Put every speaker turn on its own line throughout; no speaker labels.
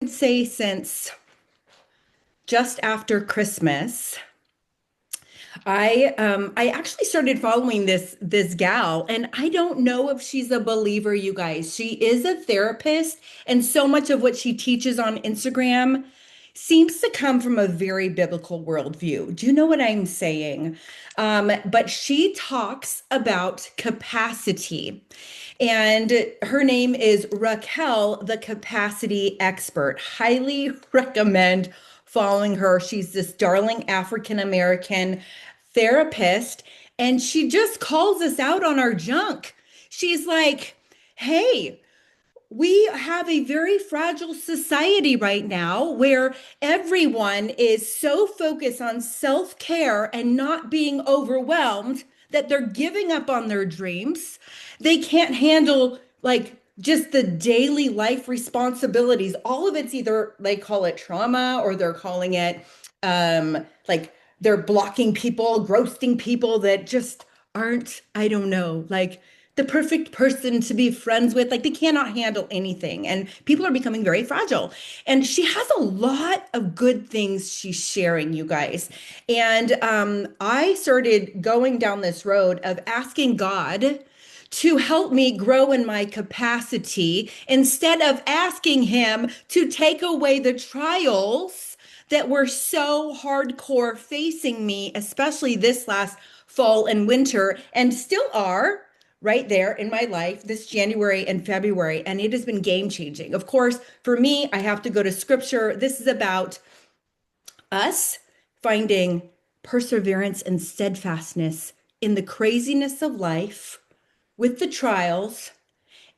say since just after Christmas. I actually started following this gal, and I don't know if she's a believer, you guys. She is a therapist, and so much of what she teaches on Instagram seems to come from a very biblical worldview. Do you know what I'm saying? But she talks about capacity. And her name is Raquel, the capacity expert. Highly recommend following her. She's this darling African American therapist, and she just calls us out on our junk. She's like, hey, we have a very fragile society right now where everyone is so focused on self-care and not being overwhelmed that they're giving up on their dreams. They can't handle like just the daily life responsibilities. All of it's either they call it trauma or they're calling it like they're blocking people, ghosting people that just aren't, I don't know, like the perfect person to be friends with. Like they cannot handle anything. And people are becoming very fragile. And she has a lot of good things she's sharing, you guys. And I started going down this road of asking God to help me grow in my capacity instead of asking him to take away the trials that were so hardcore facing me, especially this last fall and winter, and still are right there in my life this January and February. And it has been game changing. Of course, for me, I have to go to scripture. This is about us finding perseverance and steadfastness in the craziness of life with the trials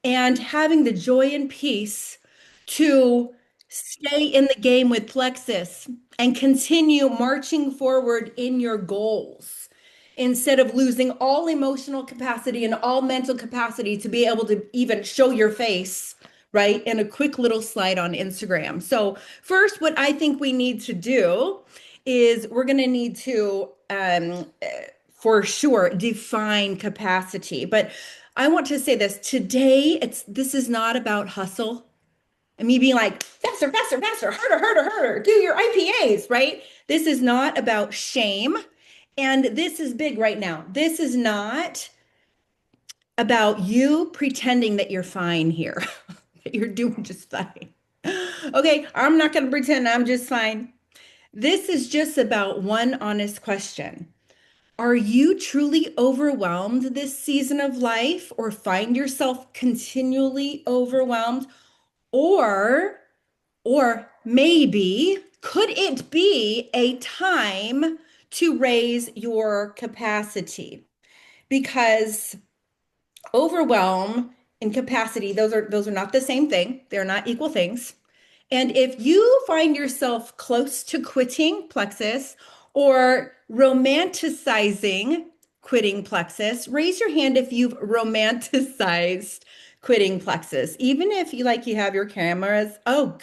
and having the joy and peace to stay in the game with Plexus and continue marching forward in your goals instead of losing all emotional capacity and all mental capacity to be able to even show your face, right, in a quick little slide on Instagram. So, first, what I think we need to do is we're going to need to for sure define capacity. But I want to say this today, this is not about hustle and me being like faster, faster, faster, harder, harder, harder, do your IPAs, right? This is not about shame. And this is big right now. This is not about you pretending that you're fine here, that you're doing just fine. Okay, I'm not going to pretend I'm just fine. This is just about one honest question. Are you truly overwhelmed this season of life or find yourself continually overwhelmed? Or, or maybe could it be a time to raise your capacity? Because overwhelm and capacity, those are not the same thing. They're not equal things. And if you find yourself close to quitting Plexus or romanticizing quitting Plexus, raise your hand if you've romanticized quitting Plexus. Even if you have your cameras. Oh,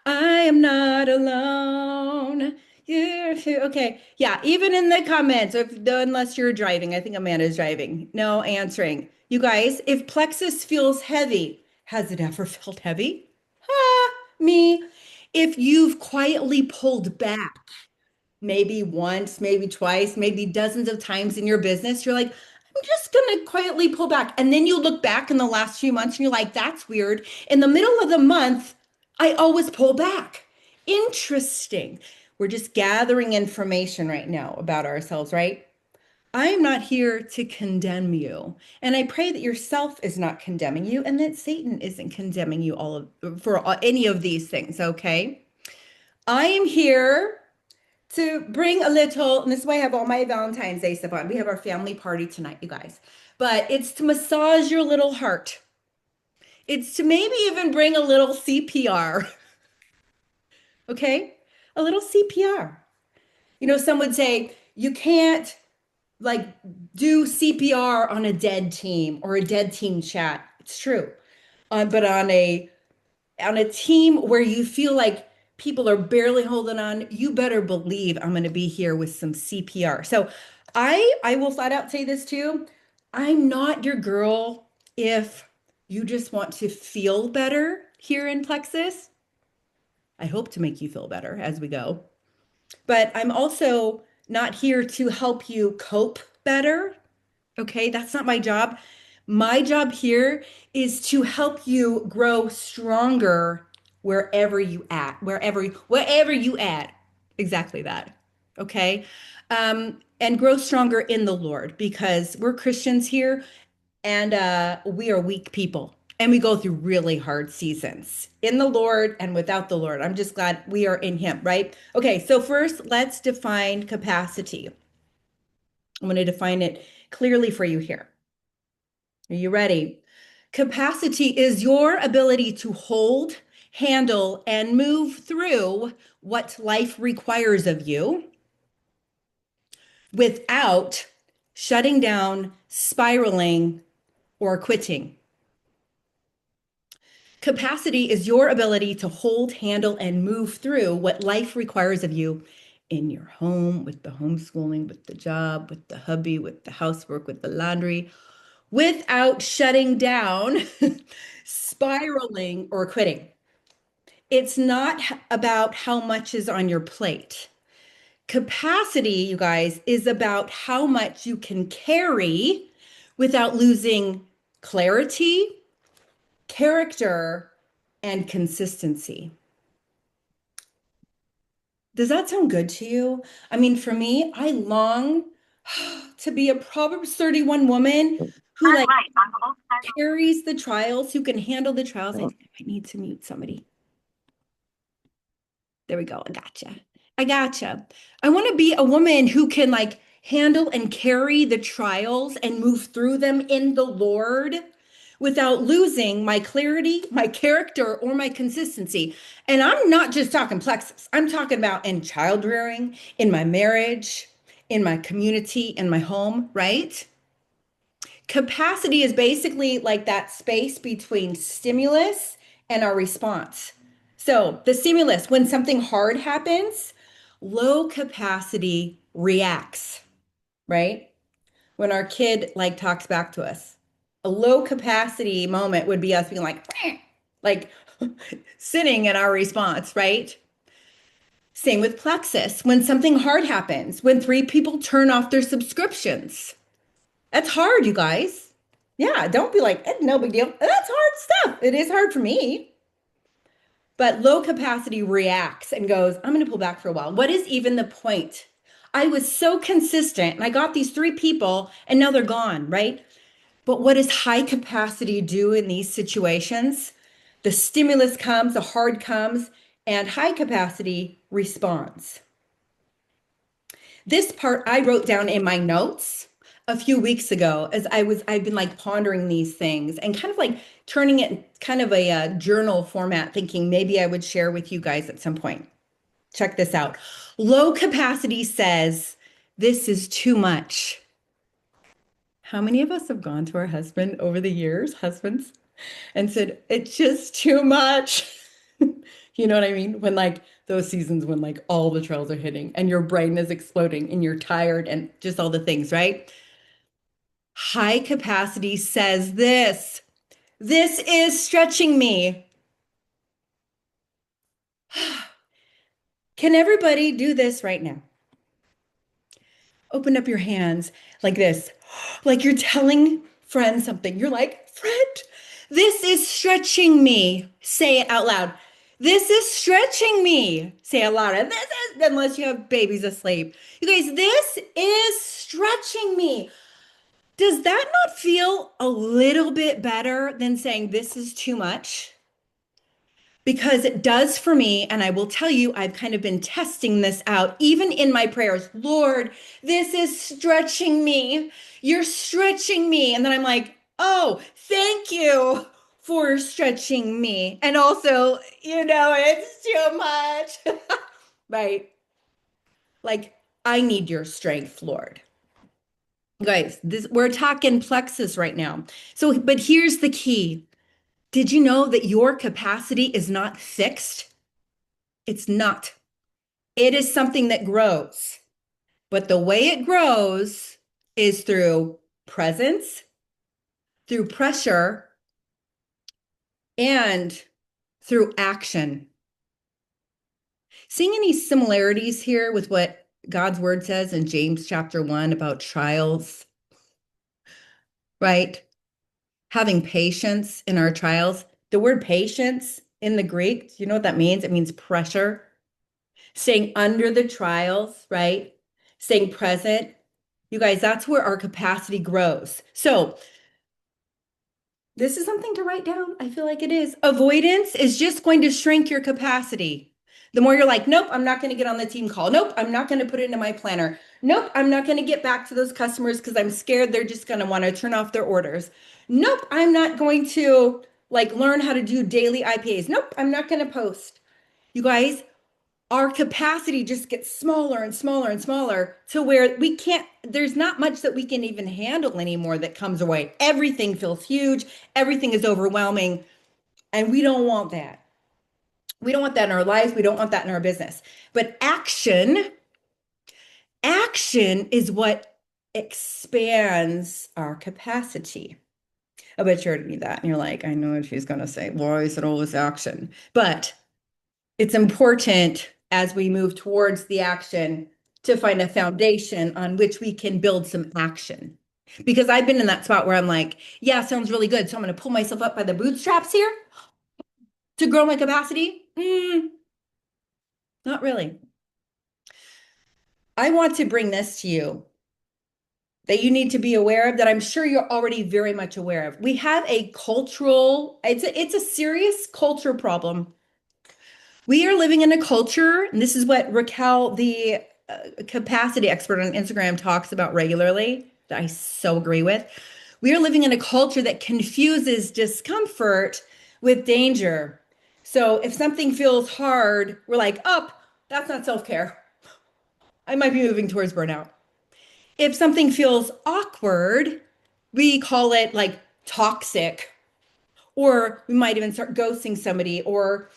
I am not alone. Yeah, okay. Yeah, even in the comments, unless you're driving, I think Amanda's driving. No answering. You guys, if Plexus feels heavy, has it ever felt heavy? Me. If you've quietly pulled back, maybe once, maybe twice, maybe dozens of times in your business, you're like, I'm just going to quietly pull back. And then you look back in the last few months and you're like, that's weird. In the middle of the month, I always pull back. Interesting. We're just gathering information right now about ourselves, right? I am not here to condemn you. And I pray that yourself is not condemning you and that Satan isn't condemning you any of these things, okay? I am here to bring a little, and this is why I have all my Valentine's Day stuff on. We have our family party tonight, you guys. But it's to massage your little heart. It's to maybe even bring a little CPR, okay? A little CPR. Some would say you can't like do CPR on a dead team or a dead team chat. It's true. But on a team where you feel like people are barely holding on, you better believe I'm going to be here with some CPR. So I will flat out say this too. I'm not your girl if you just want to feel better here in Plexus. I hope to make you feel better as we go. But I'm also not here to help you cope better. Okay, that's not my job. My job here is to help you grow stronger wherever you at, wherever you at. Exactly that. Okay. And grow stronger in the Lord because we're Christians here and we are weak people and we go through really hard seasons in the Lord and without the Lord. I'm just glad we are in Him, right? Okay, so first, let's define capacity. I'm going to define it clearly for you here. Are you ready? Capacity is your ability to hold, handle, and move through what life requires of you without shutting down, spiraling, or quitting. Capacity is your ability to hold, handle, and move through what life requires of you in your home, with the homeschooling, with the job, with the hubby, with the housework, with the laundry, without shutting down, spiraling, or quitting. It's not about how much is on your plate. Capacity, you guys, is about how much you can carry without losing clarity, character, and consistency. Does that sound good to you? I mean, for me, I long to be a Proverbs 31 woman who like carries the trials, who can handle the trials. I need to mute somebody. There we go. I gotcha. I gotcha. I want to be a woman who can like handle and carry the trials and move through them in the Lord without losing my clarity, my character, or my consistency. And I'm not just talking plexus. I'm talking about in child rearing, in my marriage, in my community, in my home, right? Capacity is basically like that space between stimulus and our response. So, the stimulus, when something hard happens, low capacity reacts, right? When our kid like talks back to us. A low capacity moment would be us being like sitting in our response, right? Same with plexus. When something hard happens, when three people turn off their subscriptions, that's hard, you guys. Yeah, don't be like, no big deal. That's hard stuff. It is hard for me. But low capacity reacts and goes, I'm going to pull back for a while. What is even the point? I was so consistent and I got these three people and now they're gone, right? But what does high capacity do in these situations? The stimulus comes, the hard comes, and high capacity responds. This part I wrote down in my notes a few weeks ago as I've been like pondering these things and kind of like turning it kind of a journal format, thinking maybe I would share with you guys at some point. Check this out. Low capacity says, this is too much. How many of us have gone to our husband over the years, husbands, and said, it's just too much? You know what I mean? When like those seasons when like all the trails are hitting and your brain is exploding and you're tired and just all the things, right? High capacity says this is stretching me. Can everybody do this right now? Open up your hands like this, like you're telling friend something. You're like, friend, this is stretching me. Say it out loud. This is stretching me. Say it louder. This is, unless you have babies asleep. You guys, this is stretching me. Does that not feel a little bit better than saying this is too much? Because it does for me. And I will tell you, I've kind of been testing this out, even in my prayers. Lord, this is stretching me. You're stretching me. And then I'm like, oh, thank you for stretching me. And also, it's too much. Right? Like, I need your strength, Lord. Guys, we're talking plexus right now. So, but here's the key. Did you know that your capacity is not fixed? It's not. It is something that grows. But the way it grows is through presence, through pressure, and through action. Seeing any similarities here with what God's word says in James chapter 1 about trials, right? Having patience in our trials. The word patience in the Greek, do you know what that means? It means pressure, staying under the trials, right? Staying present. You guys, that's where our capacity grows. So, this is something to write down. I feel like it is. Avoidance is just going to shrink your capacity. The more you're like, nope, I'm not going to get on the team call. Nope, I'm not going to put it into my planner. Nope, I'm not going to get back to those customers because I'm scared they're just going to want to turn off their orders. Nope, I'm not going to like learn how to do daily IPAs. Nope, I'm not going to post. You guys, our capacity just gets smaller and smaller and smaller to where we can't, there's not much that we can even handle anymore that comes away. Everything feels huge, everything is overwhelming, and we don't want that. We don't want that in our lives, we don't want that in our business. But action is what expands our capacity. I bet you already knew that. And you're like, I know what she's going to say. Why is it always action? But it's important as we move towards the action to find a foundation on which we can build some action. Because I've been in that spot where I'm like, yeah, sounds really good. So I'm going to pull myself up by the bootstraps here to grow my capacity. Not really. I want to bring this to you that you need to be aware of that I'm sure you're already very much aware of. We have a cultural, it's a serious culture problem. We are living in a culture, and this is what Raquel, the capacity expert on Instagram, talks about regularly, that I so agree with. We are living in a culture that confuses discomfort with danger. So if something feels hard, we're like, oh, that's not self-care. I might be moving towards burnout. If something feels awkward, we call it like toxic, or we might even start ghosting somebody or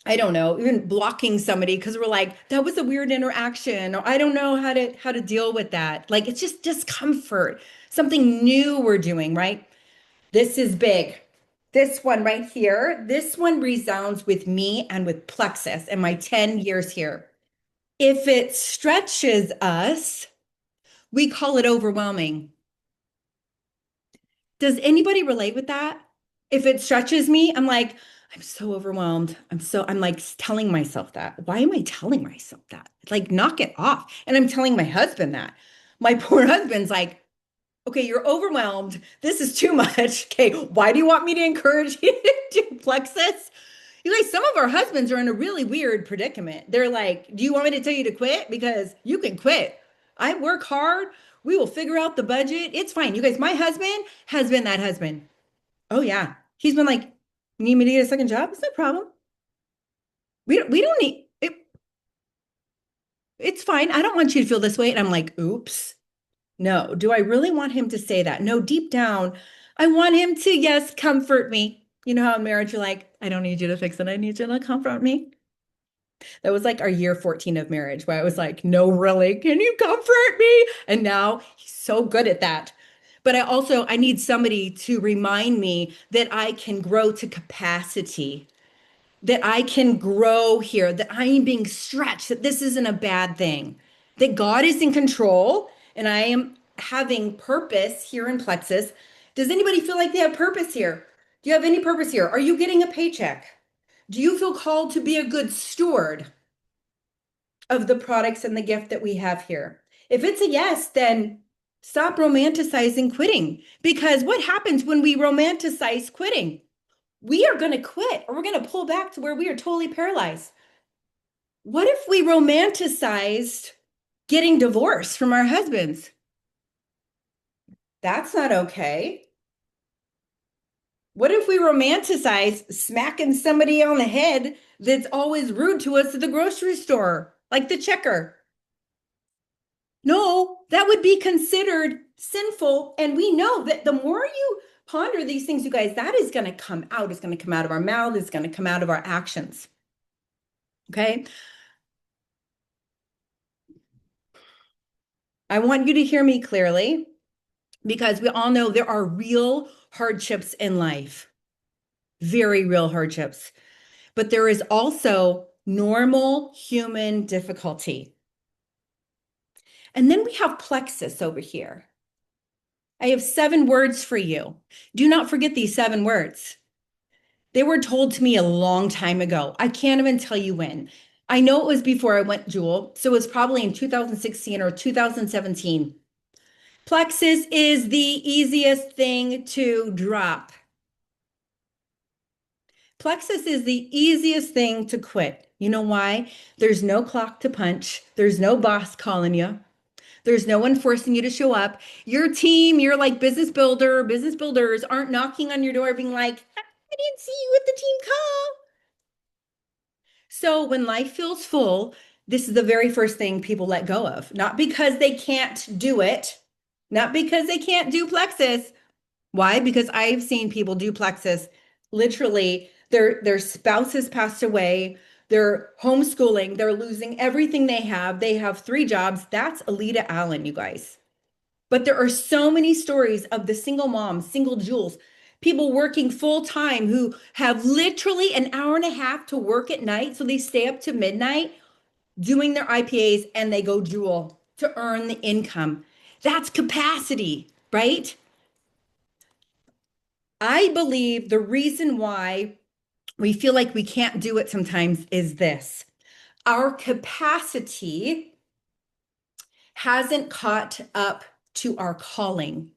I don't know, even blocking somebody because we're like, that was a weird interaction, or I don't know how to deal with that. Like it's just discomfort, something new we're doing, right? This is big. This one right here, this one resounds with me and with Plexus and my 10 years here. If it stretches us, we call it overwhelming. Does anybody relate with that? If it stretches me, I'm like, I'm so overwhelmed. I'm like telling myself that. Why am I telling myself that? Like, knock it off. And I'm telling my husband that. My poor husband's like, okay, you're overwhelmed. This is too much. Okay, why do you want me to encourage you to do Plexus? You guys, some of our husbands are in a really weird predicament. They're like, do you want me to tell you to quit? Because you can quit. I work hard. We will figure out the budget. It's fine. You guys, my husband has been that husband. Oh yeah. He's been like, you need me to get a second job? It's no problem. We don't need it. It's fine. I don't want you to feel this way. And I'm like, oops. No. Do I really want him to say that? No, deep down, I want him to, yes, comfort me. You know how in marriage you're like, I don't need you to fix it. I need you to comfort me. That was like our year 14 of marriage, where I was like, no, really, can you comfort me? And now he's so good at that. But I need somebody to remind me that I can grow to capacity, that I can grow here, that I am being stretched, that this isn't a bad thing, that God is in control and I am having purpose here in Plexus. Does anybody feel like they have purpose here? Do you have any purpose here? Are you getting a paycheck? Do you feel called to be a good steward of the products and the gift that we have here? If it's a yes, then stop romanticizing quitting. Because what happens when we romanticize quitting? We are going to quit or we're going to pull back to where we are totally paralyzed. What if we romanticized getting divorced from our husbands? That's not okay. What if we romanticize smacking somebody on the head that's always rude to us at the grocery store, like the checker? No, that would be considered sinful. And we know that the more you ponder these things, you guys, that is going to come out. It's going to come out of our mouth. It's going to come out of our actions. Okay. I want you to hear me clearly because we all know there are real hardships in life, very real hardships. But there is also normal human difficulty. And then we have plexus over here. I have 7 words for you. Do not forget these 7 words. They were told to me a long time ago. I can't even tell you when. I know it was before I went Jewel, so it was probably in 2016 or 2017. Plexus is the easiest thing to drop. Plexus is the easiest thing to quit. You know why? There's no clock to punch. There's no boss calling you. There's no one forcing you to show up. Your team, your like business builders aren't knocking on your door being like, I didn't see you at the team call. So when life feels full, this is the very first thing people let go of. Not because they can't do it, not because they can't do plexus. Why? Because I've seen people do plexus literally their spouse has passed away, they're homeschooling, they're losing everything they have. They have 3 jobs. That's Alita Allen, you guys. But there are so many stories of the single moms, single jewels, people working full time who have literally an hour and a half to work at night. So they stay up to midnight doing their IPAs and they go jewel to earn the income. That's capacity, right? I believe the reason why we feel like we can't do it sometimes is this. Our capacity hasn't caught up to our calling.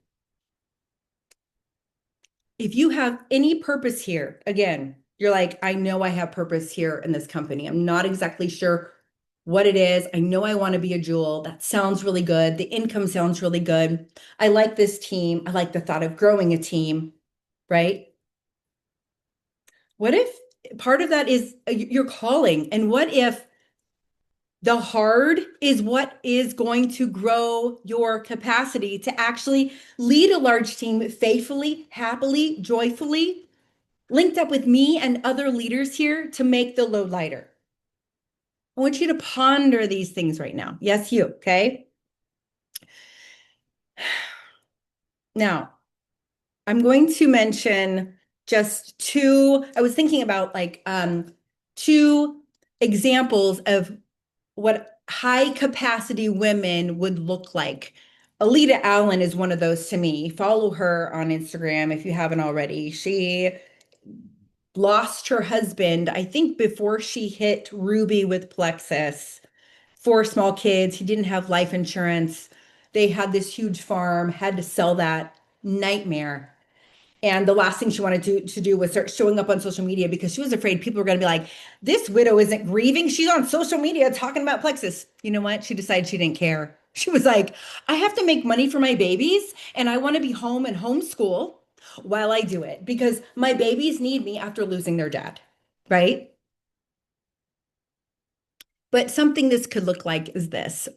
If you have any purpose here, again, you're like, I know I have purpose here in this company. I'm not exactly sure what it is. I know I want to be a jewel. That sounds really good. The income sounds really good. I like this team. I like the thought of growing a team, right? What if part of that is your calling? And what if the hard is what is going to grow your capacity to actually lead a large team faithfully, happily, joyfully, linked up with me and other leaders here to make the load lighter? I want you to ponder these things right now. Yes, you, okay? Now, I'm going to mention just two. I was thinking about like 2 examples of what high capacity women would look like. Alita Allen is one of those to me. Follow her on Instagram if you haven't already. She lost her husband, I think, before she hit Ruby with Plexus. 4 small kids. He didn't have life insurance. They had this huge farm, had to sell that. Nightmare. And the last thing she wanted to do was start showing up on social media because she was afraid people were going to be like, this widow isn't grieving. She's on social media talking about plexus. You know what? She decided she didn't care. She was like, I have to make money for my babies and I want to be home and homeschool while I do it because my babies need me after losing their dad. Right. But something this could look like is this.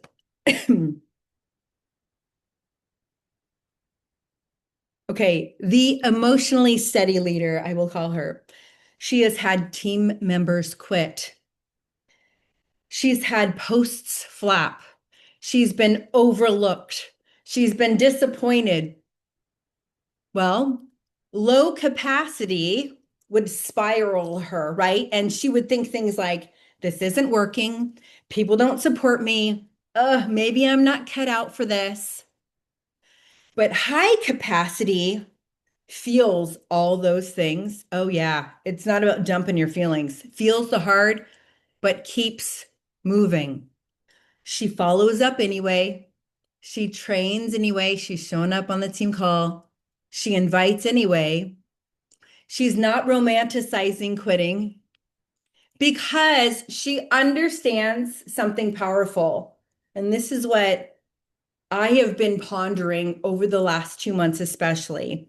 Okay, the emotionally steady leader, I will call her. She has had team members quit. She's had posts flap. She's been overlooked. She's been disappointed. Well, low capacity would spiral her, right? And she would think things like, this isn't working. People don't support me. Maybe I'm not cut out for this. But high capacity feels all those things. Oh, yeah. It's not about dumping your feelings. Feels the hard, but keeps moving. She follows up anyway. She trains anyway. She's showing up on the team call. She invites anyway. She's not romanticizing quitting because she understands something powerful. And this is what I have been pondering over the last 2 months, especially.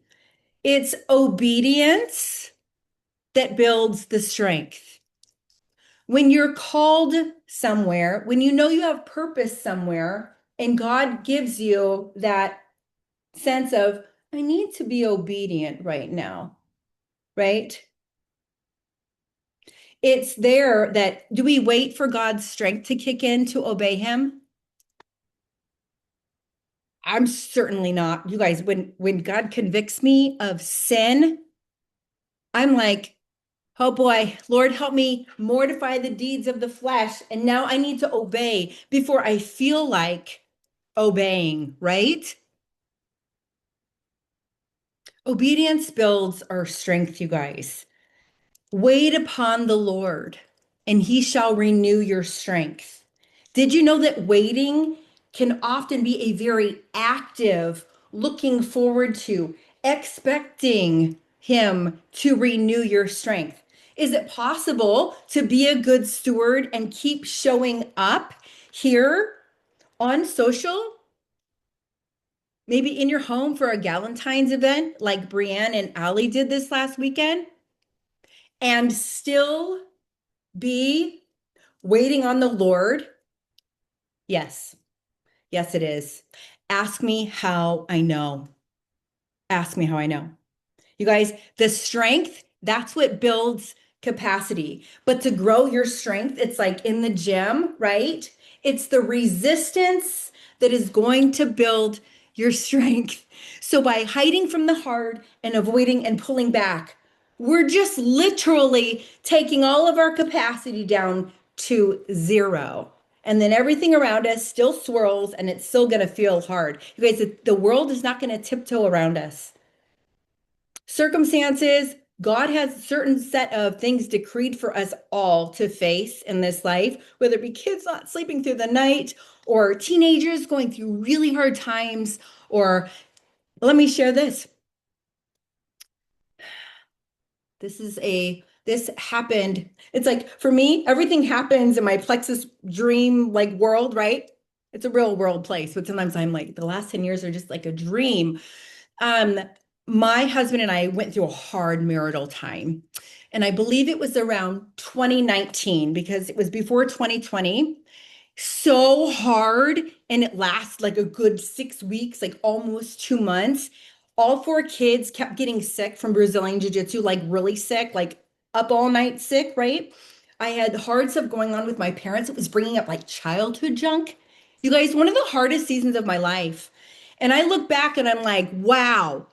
It's obedience that builds the strength. When you're called somewhere, when you know you have purpose somewhere, and God gives you that sense of, I need to be obedient right now, right? It's there that, do we wait for God's strength to kick in to obey Him? I'm certainly not. You guys, when God convicts me of sin, I'm like, Oh boy, Lord, help me mortify the deeds of the flesh. And now I need to obey before I feel like obeying, right? Obedience builds our strength, you guys. Wait upon the Lord, and he shall renew your strength. Did you know that waiting can often be a very active, looking forward to, expecting him to renew your strength? Is it possible to be a good steward and keep showing up here on social? Maybe in your home for a Galentine's event like Brienne and Ali did this last weekend, and still be waiting on the Lord? Yes. Yes, it is. Ask me how I know. Ask me how I know. You guys, the strength, that's what builds capacity. But to grow your strength, it's like in the gym, right? It's the resistance that is going to build your strength. So by hiding from the hard and avoiding and pulling back, we're just literally taking all of our capacity down to zero. And then everything around us still swirls and it's still going to feel hard. You guys, the world is not going to tiptoe around us. Circumstances, God has a certain set of things decreed for us all to face in this life, whether it be kids not sleeping through the night or teenagers going through really hard times, or let me share this. This happened. It's like for me, everything happens in my plexus dream like world, right? It's a real world place, but sometimes I'm like, the last 10 years are just like a dream. Um, my husband and I went through a hard marital time. And I believe it was around 2019 because it was before 2020. So hard. And it lasts like a good 6 weeks, like almost 2 months. All four kids kept getting sick from Brazilian Jiu-Jitsu, like really sick, like up all night sick, right? I had hard stuff going on with my parents. It was bringing up like childhood junk. You guys, one of the hardest seasons of my life. And I look back and I'm like, wow,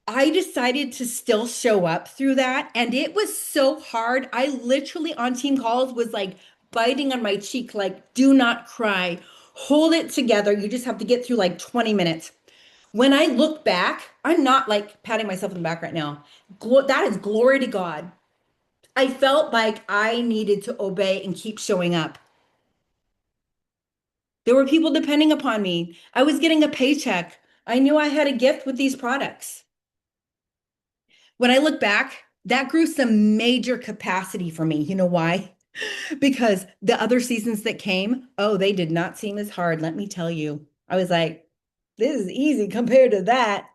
I decided to still show up through that. And it was so hard. I literally on team calls was like biting on my cheek, like, do not cry, hold it together. You just have to get through like 20 minutes. When I look back, I'm not like patting myself in the back right now. That is glory to God. I felt like I needed to obey and keep showing up. There were people depending upon me. I was getting a paycheck. I knew I had a gift with these products. When I look back, that grew some major capacity for me. You know why? Because the other seasons that came, oh, they did not seem as hard. Let me tell you. I was like, this is easy compared to that.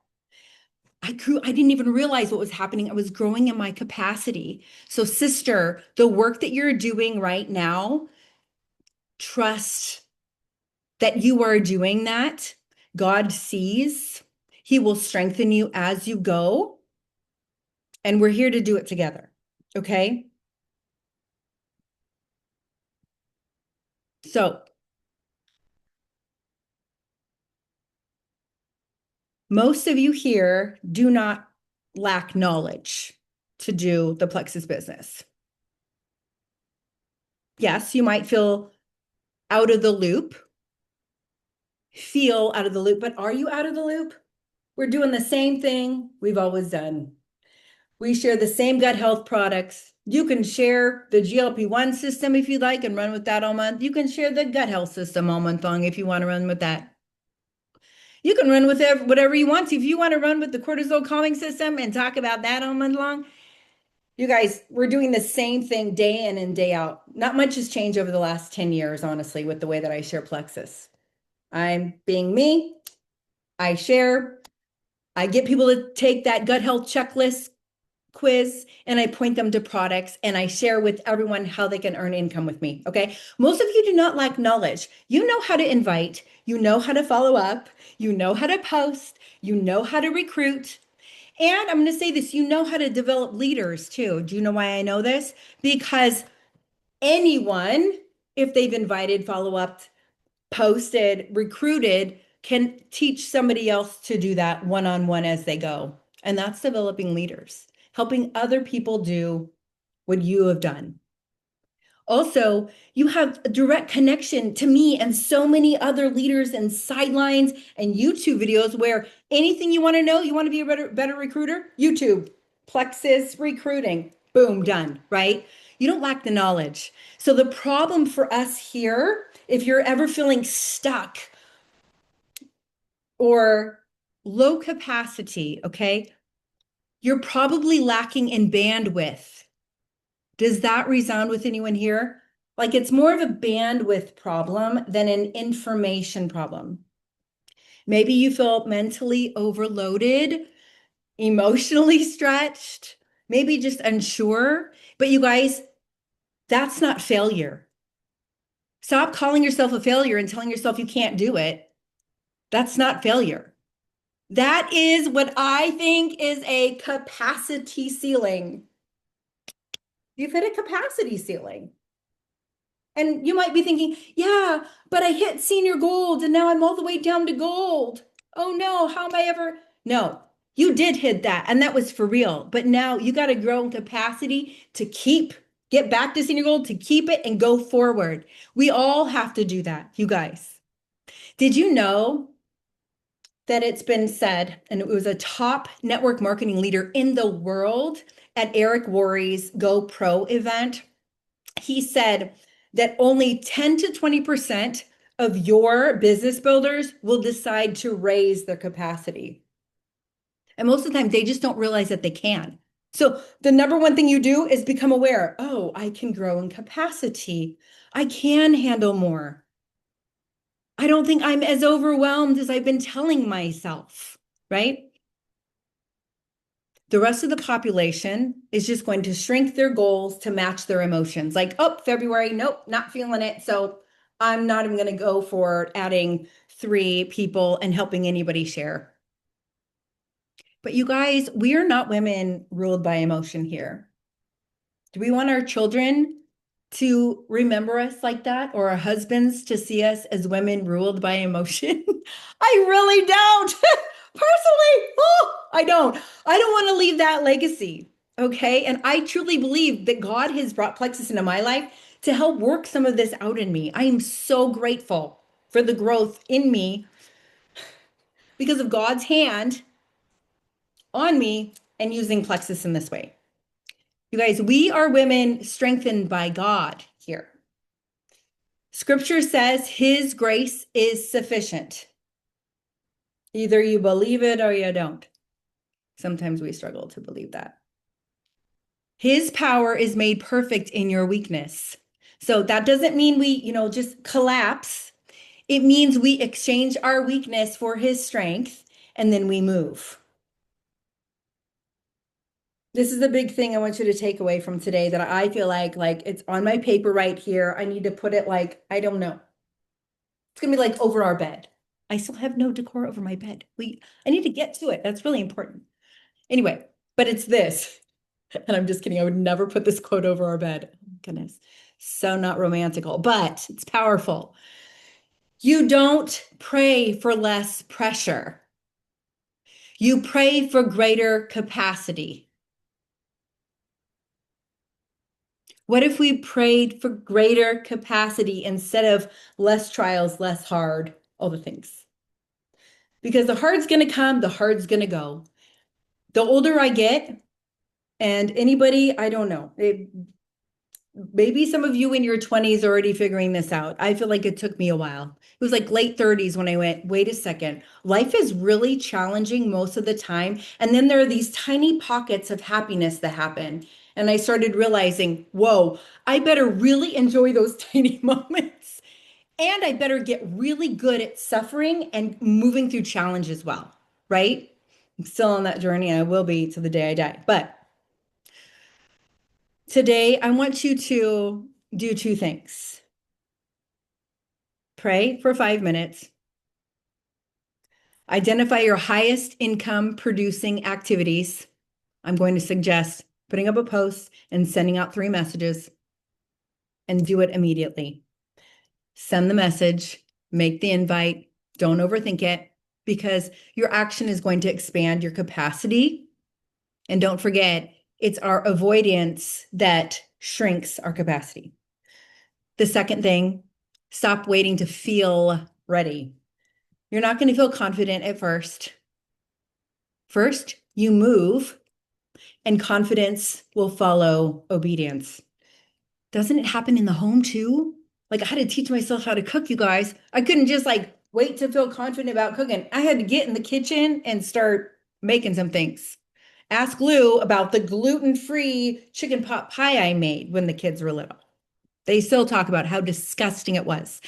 I didn't even realize what was happening. I was growing in my capacity. So, sister, the work that you're doing right now, trust that you are doing that. God sees, He will strengthen you as you go. And we're here to do it together. Okay. So, most of you here do not lack knowledge to do the Plexus business. Yes, you might feel out of the loop, but are you out of the loop? We're doing the same thing we've always done. We share the same gut health products. You can share the GLP-1 system if you like and run with that all month. You can share the gut health system all month long if you want to run with that. You can run with whatever you want to. If you want to run with the cortisol calming system and talk about that all month long, you guys, we're doing the same thing day in and day out. Not much has changed over the last 10 years, honestly, with the way that I share Plexus. I'm being me. I share. I get people to take that gut health checklist quiz and I point them to products and I share with everyone how they can earn income with me. Okay. Most of you do not lack knowledge. You know how to invite, you know how to follow up, you know how to post, you know how to recruit. And I'm going to say this, you know how to develop leaders too. Do you know why I know this? Because anyone, if they've invited, follow up, posted, recruited, can teach somebody else to do that one-on-one as they go. And that's developing leaders, helping other people do what you have done. Also, you have a direct connection to me and so many other leaders and sidelines and YouTube videos where anything you want to know, you want to be a better recruiter, YouTube, Plexus recruiting, boom, done, right? You don't lack the knowledge. So the problem for us here, if you're ever feeling stuck or low capacity, okay, you're probably lacking in bandwidth. Does that resound with anyone here? Like it's more of a bandwidth problem than an information problem. Maybe you feel mentally overloaded, emotionally stretched, maybe just unsure. But you guys, that's not failure. Stop calling yourself a failure and telling yourself you can't do it. That's not failure. That is what I think is a capacity ceiling. You've hit a capacity ceiling. And you might be thinking, yeah, but I hit senior gold and now I'm all the way down to gold. Oh no, how am I ever? No, you did hit that and that was for real. But now you got to grow in capacity to get back to senior gold, to keep it and go forward. We all have to do that, you guys. Did you know that it's been said, and it was a top network marketing leader in the world at Eric Worre's Go Pro event? He said that only 10 to 20% of your business builders will decide to raise their capacity. And most of the time, they just don't realize that they can. So the number one thing you do is become aware. Oh, I can grow in capacity. I can handle more. I don't think I'm as overwhelmed as I've been telling myself, right? The rest of the population is just going to shrink their goals to match their emotions. Like, oh, February, nope, not feeling it. So I'm not even going to go for adding 3 people and helping anybody share. But you guys, we are not women ruled by emotion here. Do we want our children to remember us like that, or our husbands to see us as women ruled by emotion? I really don't. Personally, I don't. I don't want to leave that legacy. Okay. And I truly believe that God has brought Plexus into my life to help work some of this out in me. I am so grateful for the growth in me because of God's hand on me and using Plexus in this way. You guys, we are women strengthened by God here. Scripture says his grace is sufficient. Either you believe it or you don't. Sometimes we struggle to believe that. His power is made perfect in your weakness. So that doesn't mean we, just collapse. It means we exchange our weakness for his strength and then we move. This is a big thing I want you to take away from today that I feel like it's on my paper right here. I need to put it I don't know. It's gonna be like over our bed. I still have no decor over my bed. I need to get to it. That's really important. Anyway, but it's this. And I'm just kidding. I would never put this quote over our bed. Oh, goodness. So not romantical, but it's powerful. You don't pray for less pressure. You pray for greater capacity. What if we prayed for greater capacity instead of less trials, less hard, all the things? Because the hard's going to come, the hard's going to go. The older I get, and anybody, I don't know, maybe some of you in your 20s are already figuring this out. I feel like it took me a while. It was like late 30s when I went, wait a second, life is really challenging most of the time. And then there are these tiny pockets of happiness that happen. And I started realizing, whoa, I better really enjoy those tiny moments. And I better get really good at suffering and moving through challenge as well, right? I'm still on that journey. I will be to the day I die. But today, I want you to do 2 things. Pray for 5 minutes. Identify your highest income producing activities. I'm going to suggest putting up a post and sending out 3 messages and do it immediately. Send the message, make the invite, don't overthink it because your action is going to expand your capacity. And don't forget, It's our avoidance that shrinks our capacity. The second thing, stop waiting to feel ready. You're not going to feel confident at first. First, you move, and confidence will follow obedience. Doesn't it happen in the home too? Like I had to teach myself how to cook, you guys. I couldn't just like wait to feel confident about cooking. I had to get in the kitchen and start making some things. Ask Lou about the gluten-free chicken pot pie I made when the kids were little. They still talk about how disgusting it was.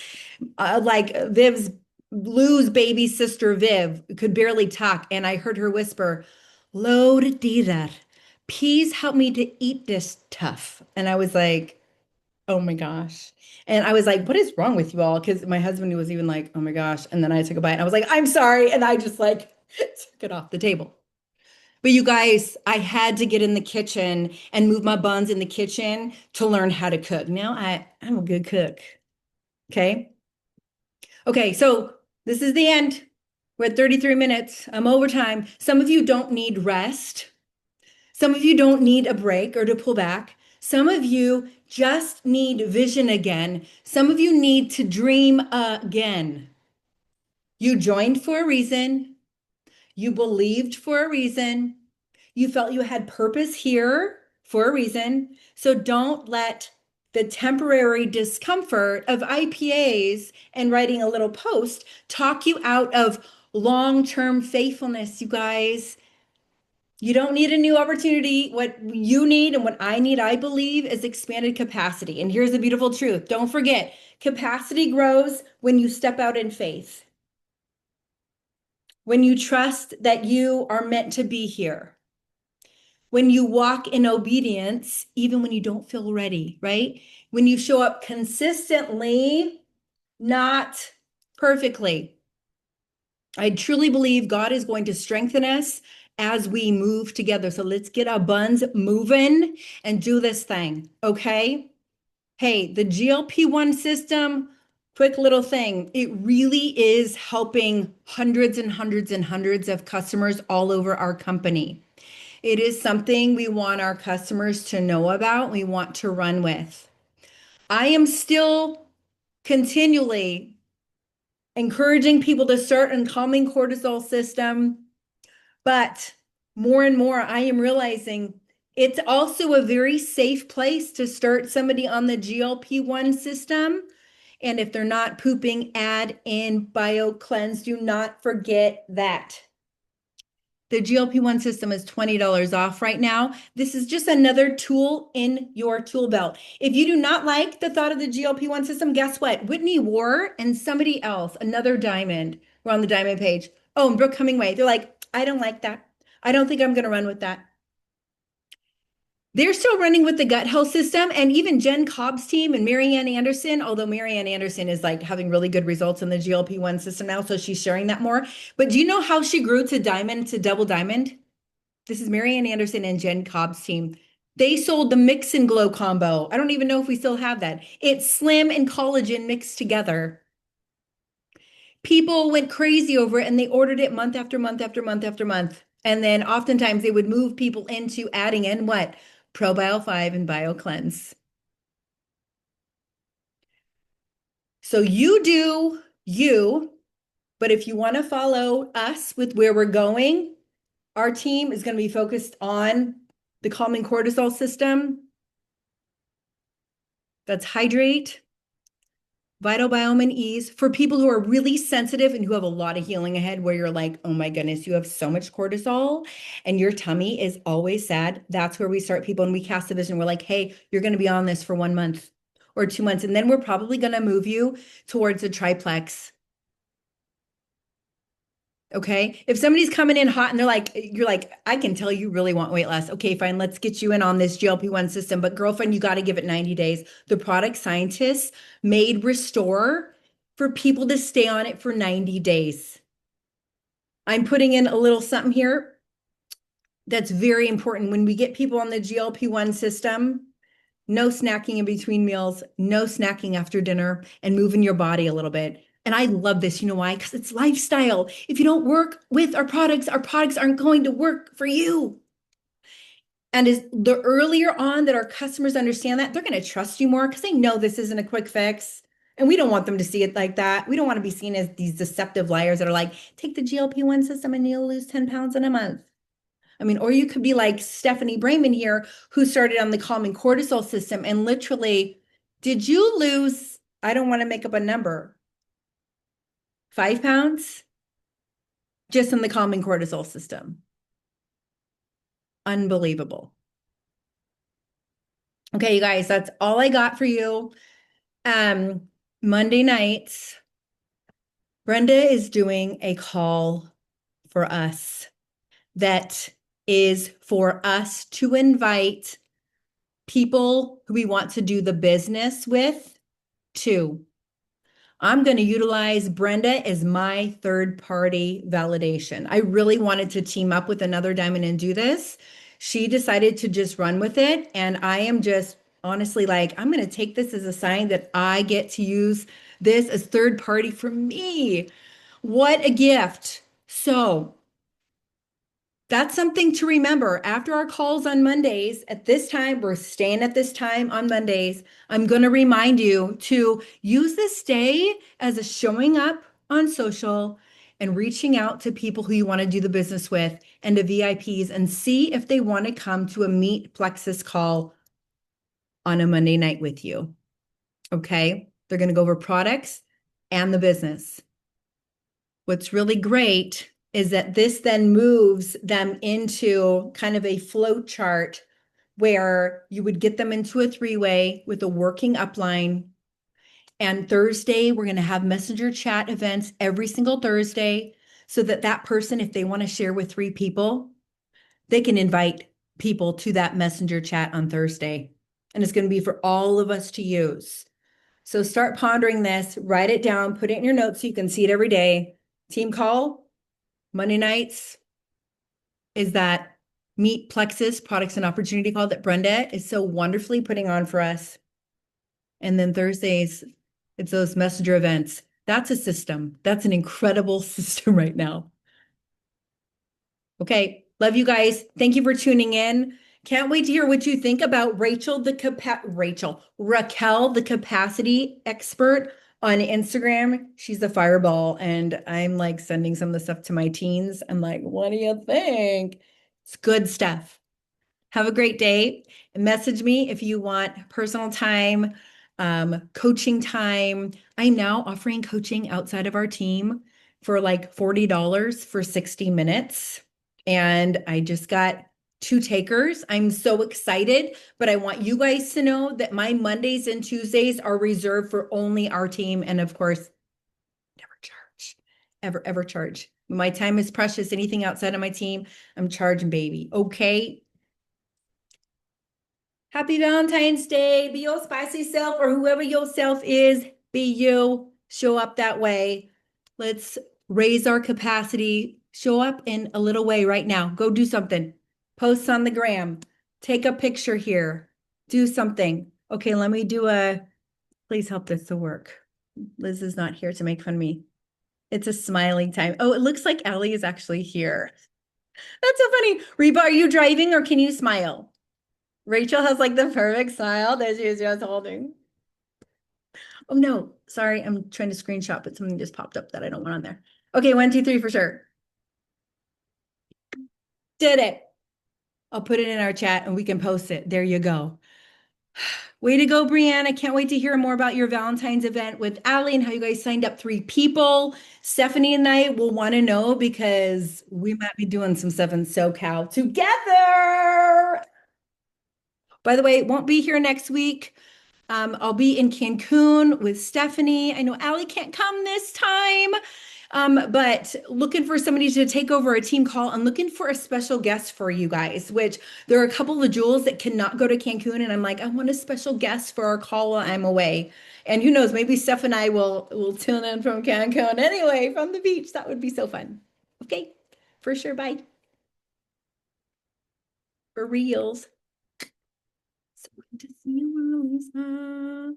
Lou's baby sister Viv could barely talk, and I heard her whisper, Lord Dieter, please help me to eat this tough. And I was like, oh my gosh. And I was like, what is wrong with you all? Because my husband was even like, oh my gosh. And then I took a bite and I was like, I'm sorry. And I just like took it off the table. But you guys, I had to get in the kitchen and move my buns in the kitchen to learn how to cook. Now I'm a good cook. Okay. Okay. So this is the end. We're at 33 minutes. I'm over time. Some of you don't need rest. Some of you don't need a break or to pull back. Some of you just need vision again. Some of you need to dream again. You joined for a reason. You believed for a reason. You felt you had purpose here for a reason. So don't let the temporary discomfort of IPAs and writing a little post talk you out of long-term faithfulness, you guys. You don't need a new opportunity. What you need and what I need, I believe, is expanded capacity. And here's the beautiful truth. Don't forget, capacity grows when you step out in faith. When you trust that you are meant to be here. When you walk in obedience, even when you don't feel ready, right? When you show up consistently, not perfectly. I truly believe God is going to strengthen us as we move together. So let's get our buns moving and do this thing, okay? Hey, the GLP-1 system, quick little thing. It really is helping hundreds and hundreds and hundreds of customers all over our company. It is something we want our customers to know about, we want to run with. I am still continually encouraging people to start a calming cortisol system, but more and more I am realizing it's also a very safe place to start somebody on the GLP-1 system. And if they're not pooping, add in BioCleanse. Do not forget that. The GLP-1 system is $20 off right now. This is just another tool in your tool belt. If you do not like the thought of the GLP-1 system, guess what? Whitney War and somebody else, another diamond, were on the diamond page. Oh, and Brooke Hemingway. They're like, I don't like that. I don't think I'm going to run with that. They're still running with the gut health system, and even Jen Cobb's team and Marianne Anderson, although Marianne Anderson is like having really good results in the GLP-1 system now, so she's sharing that more. But do you know how she grew to diamond, to double diamond? This is Marianne Anderson and Jen Cobb's team. They sold the Mix and Glow combo. I don't even know if we still have that. It's slim and collagen mixed together. People went crazy over it and they ordered it month after month after month after month. And then oftentimes they would move people into adding in what? ProBio 5 and BioCleanse. So you do you, but if you want to follow us with where we're going, our team is going to be focused on the calming cortisol system. That's hydrate, Vital Biome and Ease for people who are really sensitive and who have a lot of healing ahead, where you're like, oh my goodness, you have so much cortisol and your tummy is always sad. That's where we start people, and we cast the vision. We're like, hey, you're going to be on this for 1 month or 2 months. And then we're probably going to move you towards a triplex. Okay. If somebody's coming in hot and they're like, you're like, I can tell you really want weight loss. Okay, fine. Let's get you in on this GLP-1 system. But girlfriend, you got to give it 90 days. The product scientists made Restore for people to stay on it for 90 days. I'm putting in a little something here that's very important. When we get people on the GLP-1 system, no snacking in between meals, no snacking after dinner, and moving your body a little bit. And I love this. You know why? Because it's lifestyle. If you don't work with our products aren't going to work for you. And is the earlier on that our customers understand that, they're going to trust you more because they know this isn't a quick fix. And we don't want them to see it like that. We don't want to be seen as these deceptive liars that are like, take the GLP-1 system and you'll lose 10 pounds in a month. I mean, or you could be like Stephanie Brayman here, who started on the calming cortisol system and literally, did you lose, I don't want to make up a number, 5 pounds just in the calming cortisol system? Unbelievable. Okay, you guys, that's all I got for you. Monday nights, Brenda is doing a call for us that is for us to invite people who we want to do the business with to. I'm going to utilize Brenda as my third party validation. I really wanted to team up with another diamond and do this. She decided to just run with it. And I am just honestly like, I'm going to take this as a sign that I get to use this as third party for me. What a gift. So that's something to remember. After our calls on Mondays, at this time, we're staying at this time on Mondays. I'm going to remind you to use this day as a showing up on social and reaching out to people who you want to do the business with and to VIPs and see if they want to come to a Meet Plexus call on a Monday night with you. Okay. They're going to go over products and the business. What's really great is that this then moves them into kind of a flow chart where you would get them into a three-way with a working upline. And Thursday, we're going to have messenger chat events every single Thursday so that that person, if they want to share with 3 people, they can invite people to that messenger chat on Thursday. And it's going to be for all of us to use. So start pondering this, write it down, put it in your notes so you can see it every day. Team call, Monday nights is that Meet Plexus products and opportunity call that Brenda is so wonderfully putting on for us. And then Thursdays, it's those messenger events. That's a system. That's an incredible system right now. Okay. Love you guys. Thank you for tuning in. Can't wait to hear what you think about Raquel, the capacity expert on Instagram. She's a fireball. And I'm like sending some of the stuff to my teens. I'm like, what do you think? It's good stuff. Have a great day. Message me if you want personal time, coaching time. I'm now offering coaching outside of our team for like $40 for 60 minutes. And I just got 2 takers. I'm so excited, but I want you guys to know that my Mondays and Tuesdays are reserved for only our team. And of course, never charge, ever charge. My time is precious. Anything outside of my team, I'm charging, baby. Okay. Happy Valentine's Day. Be your spicy self or whoever yourself is. Be you. Show up that way. Let's raise our capacity. Show up in a little way right now. Go do something. Post on the gram. Take a picture here. Do something. Okay, let me do please help this to work. Liz is not here to make fun of me. It's a smiling time. Oh, it looks like Ellie is actually here. That's so funny. Reba, are you driving or can you smile? Rachel has like the perfect smile that she's just holding. Oh no, sorry, I'm trying to screenshot, but something just popped up that I don't want on there. Okay, 1, 2, 3 for sure. Did it. I'll put it in our chat and we can post it. There you go. Way to go, Brianne. I can't wait to hear more about your Valentine's event with Allie and how you guys signed up 3 people. Stephanie and I will want to know because we might be doing some stuff in SoCal together. By the way, won't be here next week. I'll be in Cancun with Stephanie. I know Allie can't come this time, but looking for somebody to take over a team call and looking for a special guest for you guys, which there are a couple of jewels that cannot go to Cancun. And I'm like, I want a special guest for our call while I'm away. And who knows, maybe Steph and I will tune in from Cancun anyway, from the beach. That would be so fun. Okay, for sure. Bye. For reals. So good to see you, Lisa.